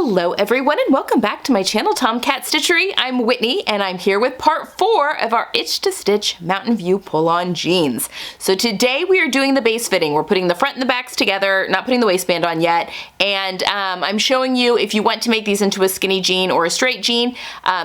Hello everyone and welcome back to my channel, Tomcat Stitchery. I'm Whitney and I'm here with part 4 of our Itch to Stitch Mountain View pull-on jeans. So today we are doing the base fitting. We're putting the front and the backs together, not putting the waistband on yet, and I'm showing you if you want to make these into a skinny jean or a straight jean,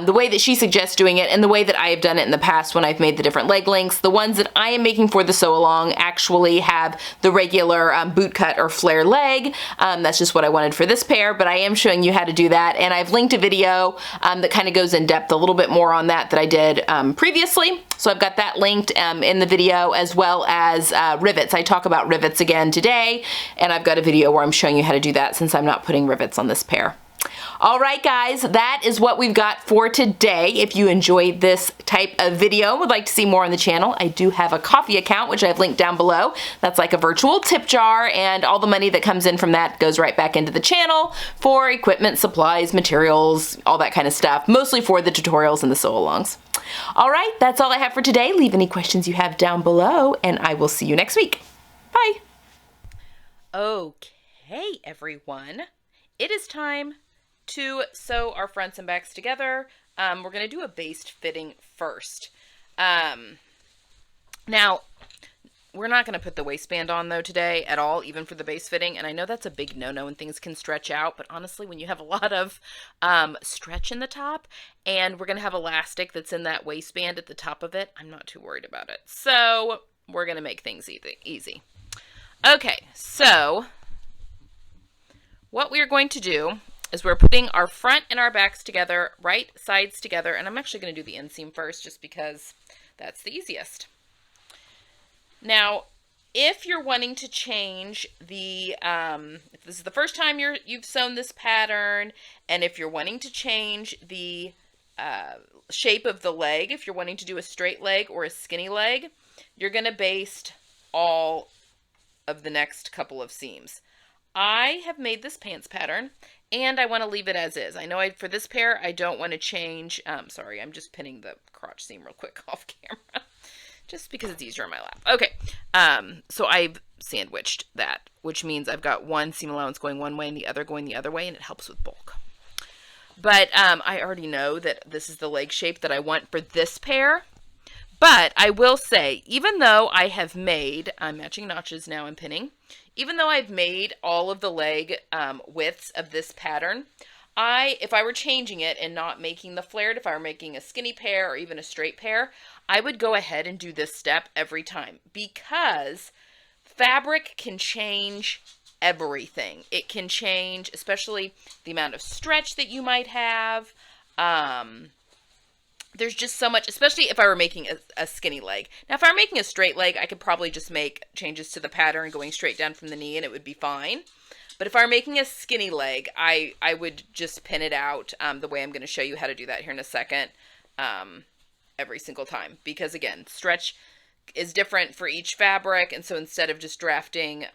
the way that she suggests doing it and the way that I have done it in the past when I've made the different leg lengths. The ones that I am making for the sew-along actually have the regular boot cut or flare leg. That's just what I wanted for this pair, but I am showing you how to do that, and I've linked a video that kind of goes in depth a little bit more on that I did previously. So I've got that linked in the video, as well as rivets. I talk about rivets again today, and I've got a video where I'm showing you how to do that since I'm not putting rivets on this pair. All right, guys, that is what we've got for today. If you enjoyed this type of video and would like to see more on the channel, I do have a Ko-fi account, which I've linked down below. That's like a virtual tip jar, and all the money that comes in from that goes right back into the channel for equipment, supplies, materials, all that kind of stuff, mostly for the tutorials and the sew-alongs. All right, that's all I have for today. Leave any questions you have down below, and I will see you next week. Bye. Okay, everyone, it is time to sew our fronts and backs together. We're going to do a baste fitting first. Now, we're not going to put the waistband on though today at all, even for the base fitting. And I know that's a big no-no and things can stretch out, but honestly, when you have a lot of stretch in the top and we're going to have elastic that's in that waistband at the top of it, I'm not too worried about it. So we're going to make things easy. Okay, so what we're going to do is we're putting our front and our backs together, right sides together, and I'm actually going to do the inseam first just because that's the easiest. Now, if you're wanting to change the, if this is the first time you've sewn this pattern, and if you're wanting to change the shape of the leg, if you're wanting to do a straight leg or a skinny leg, you're going to baste all of the next couple of seams. I have made this pants pattern, and I want to leave it as is. I know for this pair, I don't want to change. Sorry, I'm just pinning the crotch seam real quick off camera, just because it's easier on my lap. Okay, so I've sandwiched that, which means I've got one seam allowance going one way and the other going the other way, and it helps with bulk. But I already know that this is the leg shape that I want for this pair. But I will say, even though I have made, I'm matching notches now, I'm pinning, even though I've made all of the leg widths of this pattern, if I were changing it and not making the flared, if I were making a skinny pair or even a straight pair, I would go ahead and do this step every time, because fabric can change everything. It can change, especially the amount of stretch that you might have. There's just so much, especially if I were making a skinny leg. Now, if I were making a straight leg, I could probably just make changes to the pattern going straight down from the knee and it would be fine. But if I were making a skinny leg, I would just pin it out the way I'm going to show you how to do that here in a second every single time. Because again, stretch is different for each fabric, and so instead of just drafting,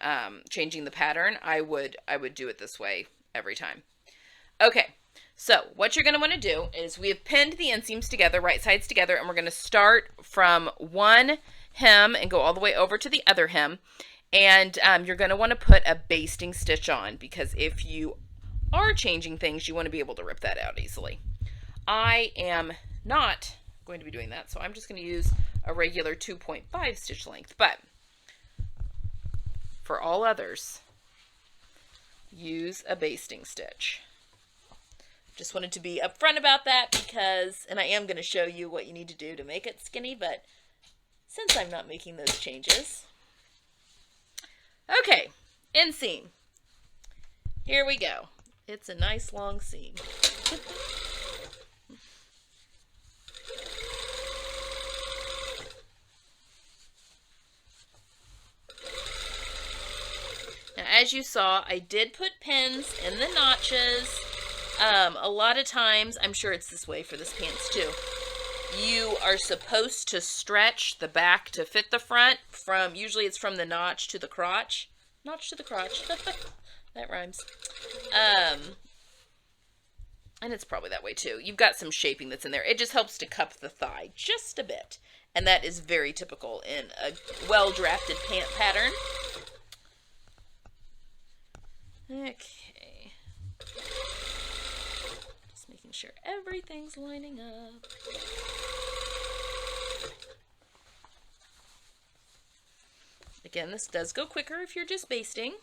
changing the pattern, I would do it this way every time. Okay. So what you're going to want to do is we have pinned the inseams together, right sides together, and we're going to start from one hem and go all the way over to the other hem. And you're going to want to put a basting stitch on, because if you are changing things, you want to be able to rip that out easily. I am not going to be doing that, so I'm just going to use a regular 2.5 stitch length. But for all others, use a basting stitch. Just wanted to be upfront about that because, and I am going to show you what you need to do to make it skinny, but since I'm not making those changes. Okay, inseam. Here we go. It's a nice long seam. Now, as you saw, I did put pins in the notches. A lot of times, I'm sure it's this way for this pants too, you are supposed to stretch the back to fit the front usually it's from the notch to the crotch. Notch to the crotch. That rhymes. And it's probably that way too. You've got some shaping that's in there. It just helps to cup the thigh just a bit. And that is very typical in a well-drafted pant pattern. Okay. Making sure everything's lining up. Again, this does go quicker if you're just basting.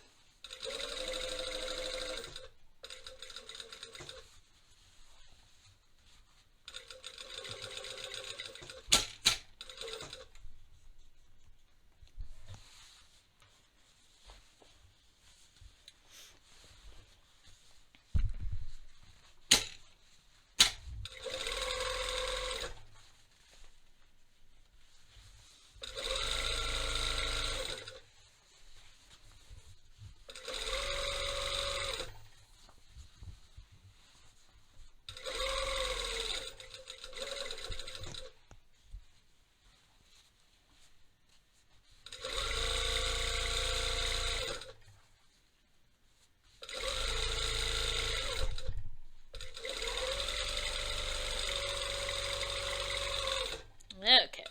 Okay.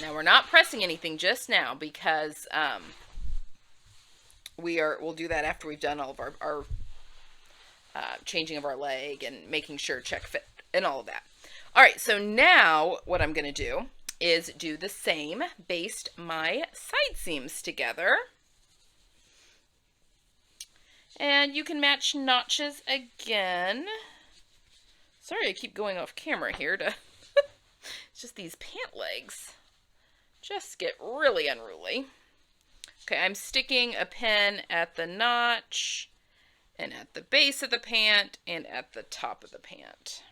Now we're not pressing anything just now because we'll do that after we've done all of our changing of our leg and making sure check fit and all of that. All right, so now what I'm going to do is do the same, baste my side seams together. And you can match notches again. Sorry, I keep going off camera here to... It's just these pant legs just get really unruly. Okay, I'm sticking a pin at the notch and at the base of the pant and at the top of the pant.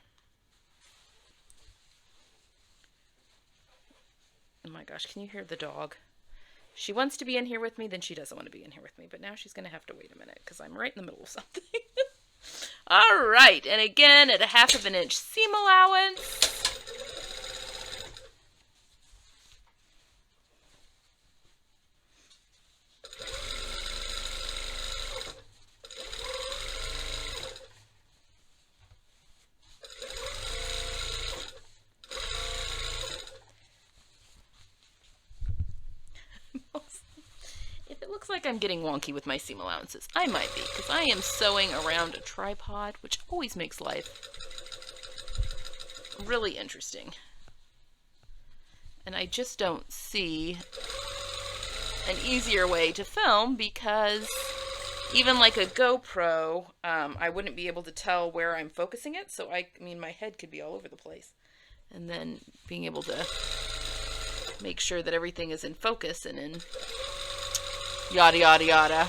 Oh my gosh, can you hear the dog? She wants to be in here with me, then she doesn't want to be in here with me. But now she's going to have to wait a minute because I'm right in the middle of something. All right, and again at a 1/2 inch seam allowance. If it looks like I'm getting wonky with my seam allowances, I might be, because I am sewing around a tripod, which always makes life really interesting. And I just don't see an easier way to film, because even like a GoPro, I wouldn't be able to tell where I'm focusing it, so I mean my head could be all over the place. And then being able to make sure that everything is in focus and in yada yada yada.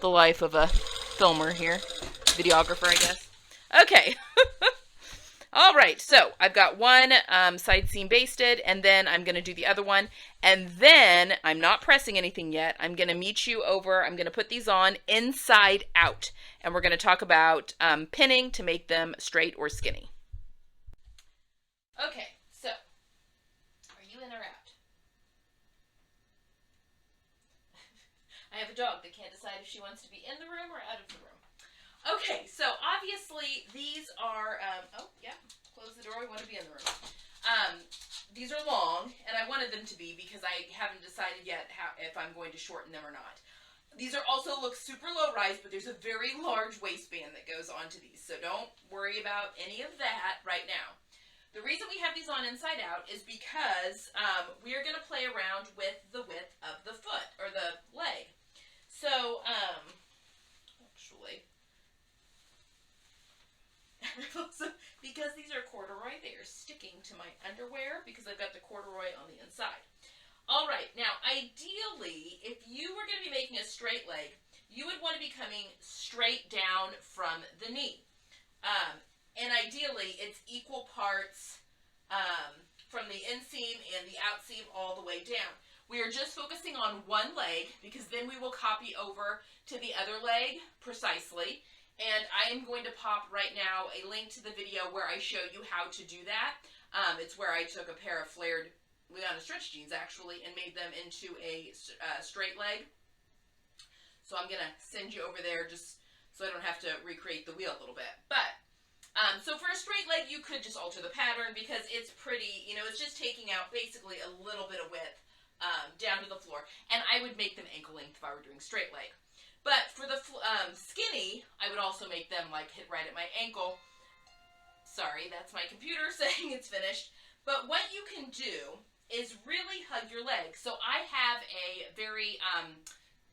The life of a filmer here. Videographer, I guess. Okay. All right, so I've got one side seam basted, and then I'm going to do the other one, and then I'm not pressing anything yet. I'm going to meet you over. I'm going to put these on inside out, and we're going to talk about pinning to make them straight or skinny. Okay, so are you in or out? I have a dog that can't decide if she wants to be in the room or out of the room. Okay, so obviously these are, oh, yeah, close the door, we want to be in the room. These are long, and I wanted them to be because I haven't decided yet if I'm going to shorten them or not. These are also look super low rise, but there's a very large waistband that goes onto these, so don't worry about any of that right now. The reason we have these on inside out is because we're going to play around with the width of the foot, or the leg. So, actually, because these are corduroy, they are sticking to my underwear because I've got the corduroy on the inside. All right, now, ideally, if you were going to be making a straight leg, you would want to be coming straight down from the knee. And ideally, it's equal parts from the inseam and the outseam all the way down. We are just focusing on one leg because then we will copy over to the other leg precisely. And I am going to pop right now a link to the video where I show you how to do that. It's where I took a pair of flared Leona stretch jeans actually and made them into a straight leg. So I'm going to send you over there just so I don't have to recreate the wheel a little bit. But so for a straight leg, you could just alter the pattern because it's pretty, you know, it's just taking out basically a little bit of width down to the floor. And I would make them ankle length if I were doing straight leg. But for the skinny, I would also make them like hit right at my ankle. Sorry, that's my computer saying it's finished. But what you can do is really hug your leg. So I have a very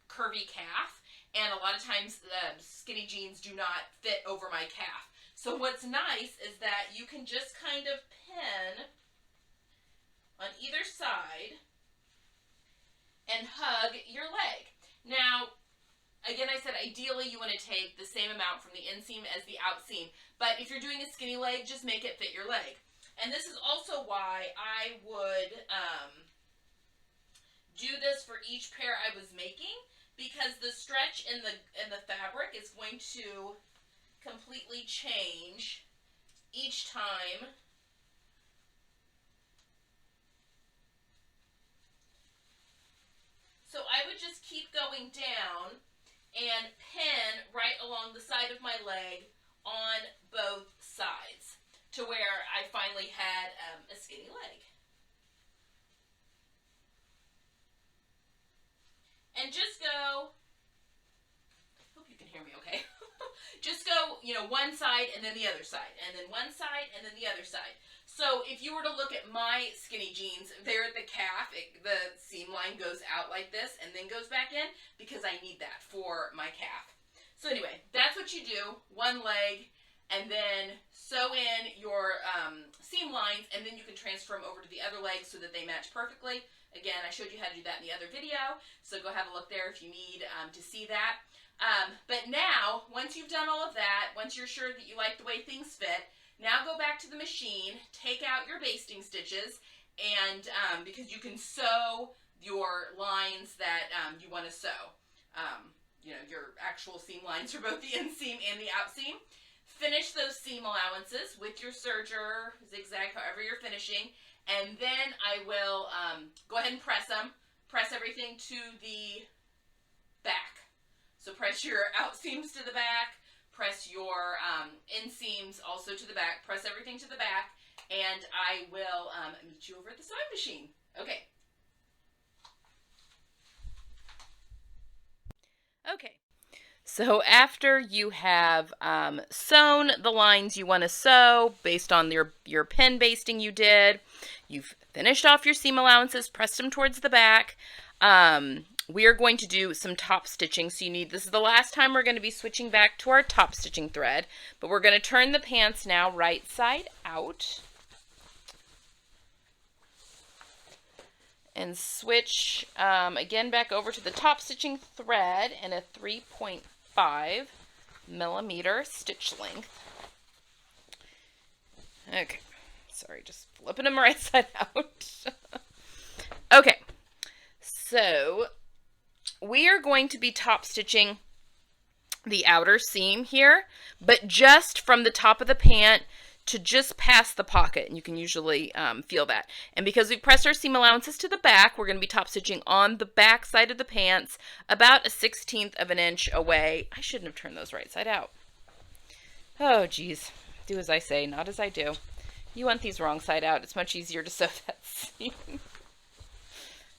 curvy calf, and a lot of times skinny jeans do not fit over my calf. So what's nice is that you can just kind of pin on either side and hug your leg. Now, again, I said ideally you want to take the same amount from the inseam as the outseam, but if you're doing a skinny leg, just make it fit your leg. And this is also why I would do this for each pair I was making, because the stretch in the fabric is going to completely change each time. So I would just keep going down and pin right along the side of my leg on both sides to where I finally had a skinny leg. And just go, hope you can hear me okay. Just go, one side and then the other side, and then one side and then the other side. So if you were to look at my skinny jeans, there at the calf, the seam line goes out like this and then goes back in because I need that for my calf. So anyway, that's what you do, one leg, and then sew in your seam lines, and then you can transfer them over to the other leg so that they match perfectly. Again, I showed you how to do that in the other video, so go have a look there if you need to see that. But now, once you've done all of that, once you're sure that you like the way things fit, now go back to the machine, take out your basting stitches, and because you can sew your lines that you want to sew. Your actual seam lines for both the inseam and the outseam. Finish those seam allowances with your serger, zigzag, however you're finishing, and then I will go ahead and press them. Press everything to the back. So press your outseams to the back, press your inseams also to the back, press everything to the back, and I will meet you over at the sewing machine. Okay. Okay. So after you have sewn the lines you want to sew based on your pin basting you did, you've finished off your seam allowances, pressed them towards the back, we are going to do some top stitching. So this is the last time we're going to be switching back to our top stitching thread, but we're going to turn the pants now right side out and switch again back over to the top stitching thread and a 3.5 millimeter stitch length. Okay, sorry, just flipping them right side out. Okay, so we are going to be top stitching the outer seam here, but just from the top of the pant to just past the pocket, and you can usually feel that. And because we've pressed our seam allowances to the back, we're going to be top stitching on the back side of the pants about a 1/16 of an inch away. I shouldn't have turned those right side out. Oh geez, do as I say, not as I do. You want these wrong side out. It's much easier to sew that seam.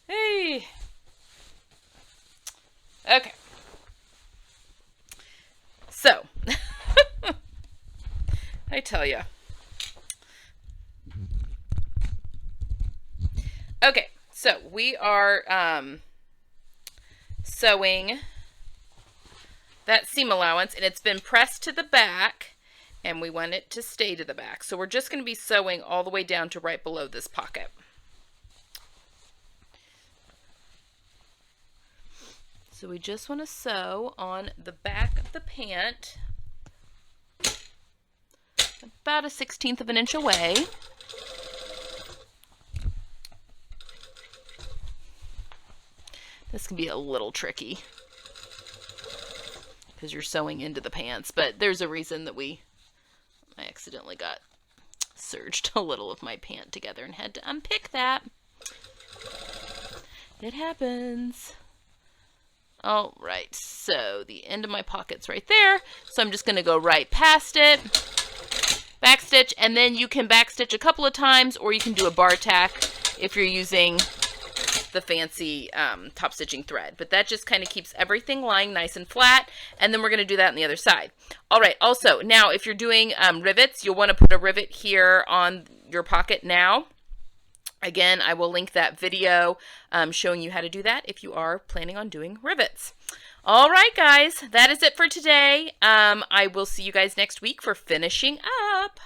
Hey. Okay. So, I tell you. Okay, so we are sewing that seam allowance, and it's been pressed to the back, and we want it to stay to the back. So we're just going to be sewing all the way down to right below this pocket. So we just want to sew on the back of the pant about a 1/16 of an inch away. This can be a little tricky because you're sewing into the pants, but there's a reason that I accidentally got serged a little of my pant together and had to unpick that. It happens. All right, so the end of my pocket's right there, so I'm just going to go right past it, backstitch, and then you can backstitch a couple of times, or you can do a bar tack if you're using the fancy top stitching thread, but that just kind of keeps everything lying nice and flat. And then we're going to do that on the other side. All right, also now if you're doing rivets, you'll want to put a rivet here on your pocket now. Again, I will link that video showing you how to do that if you are planning on doing rivets. All right, guys, that is it for today. I will see you guys next week for finishing up.